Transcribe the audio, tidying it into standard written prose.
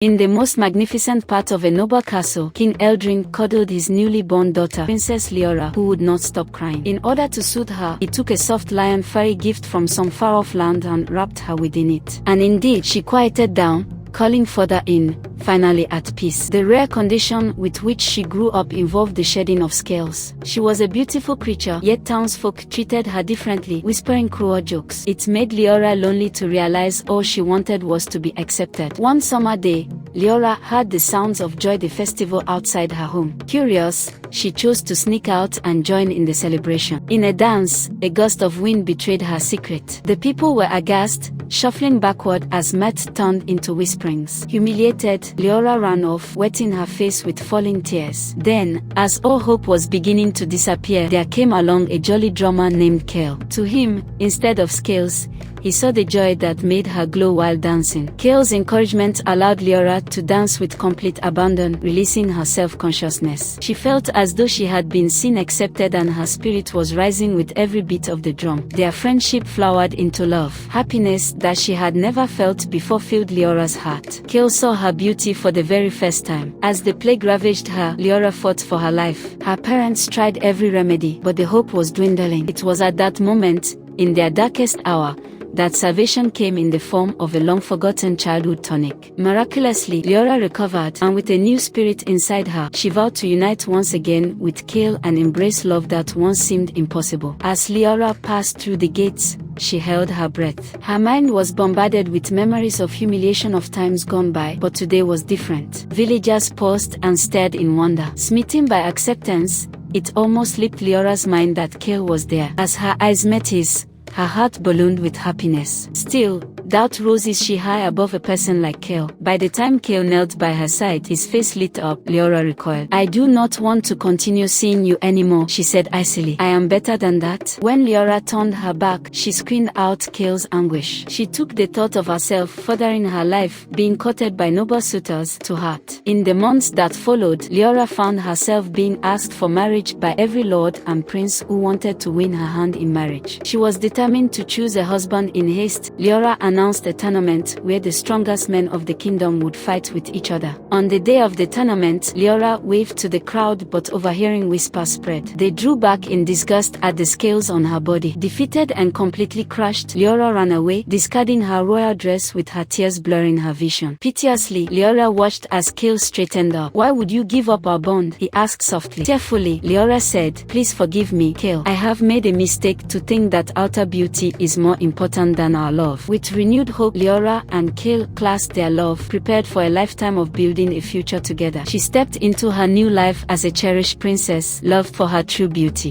In the most magnificent part of a noble castle, King Eldrin cuddled his newly born daughter, Princess Leora, who would not stop crying. In order to soothe her, he took a soft lion fairy gift from some far-off land and wrapped her within it. And indeed, she quieted down, calling further in, finally at peace. The rare condition with which she grew up involved the shedding of scales. She was a beautiful creature, yet townsfolk treated her differently, whispering cruel jokes. It made Leora lonely to realize all she wanted was to be accepted. One summer day, Leora heard the sounds of Joy the festival outside her home. Curious, she chose to sneak out and join in the celebration. In a dance, a gust of wind betrayed her secret. The people were aghast, shuffling backward as mirth turned into whisperings. Humiliated, Leora ran off, wetting her face with falling tears. Then, as all hope was beginning to disappear, there came along a jolly drummer named Kale. To him, instead of scales, he saw the joy that made her glow while dancing. Kale's encouragement allowed Leora to dance with complete abandon, releasing her self-consciousness. She felt as though she had been seen, accepted, and her spirit was rising with every beat of the drum. Their friendship flowered into love. Happiness that she had never felt before filled Leora's heart. Kale saw her beauty for the very first time. As the plague ravaged her, Leora fought for her life. Her parents tried every remedy, but the hope was dwindling. It was at that moment, in their darkest hour, that salvation came in the form of a long-forgotten childhood tonic. Miraculously, Leora recovered, and with a new spirit inside her, she vowed to unite once again with Kale and embrace love that once seemed impossible. As Leora passed through the gates, she held her breath. Her mind was bombarded with memories of humiliation of times gone by, but today was different. Villagers paused and stared in wonder. Smitten by acceptance, it almost slipped Leora's mind that Kale was there. As her eyes met his, her heart ballooned with happiness. Still, doubt rose. Is she high above a person like Kale? By the time Kale knelt by her side, his face lit up. Leora recoiled. "I do not want to continue seeing you anymore," she said icily. "I am better than that." When Leora turned her back, she screamed out Kale's anguish. She took the thought of herself furthering her life, being courted by noble suitors, to heart. In the months that followed, Leora found herself being asked for marriage by every lord and prince who wanted to win her hand in marriage. She was determined to choose a husband in haste. Leora announced a tournament where the strongest men of the kingdom would fight with each other. On the day of the tournament, Leora waved to the crowd, but overhearing whispers spread. They drew back in disgust at the scales on her body. Defeated and completely crushed, Leora ran away, discarding her royal dress with her tears blurring her vision. Piteously, Leora watched as Kale straightened up. "Why would you give up our bond?" he asked softly. Tearfully, Leora said, "Please forgive me, Kale. I have made a mistake to think that outer beauty is more important than our love." With renewed hope, Leora and Kale clasped their love, prepared for a lifetime of building a future together. She stepped into her new life as a cherished princess, loved for her true beauty.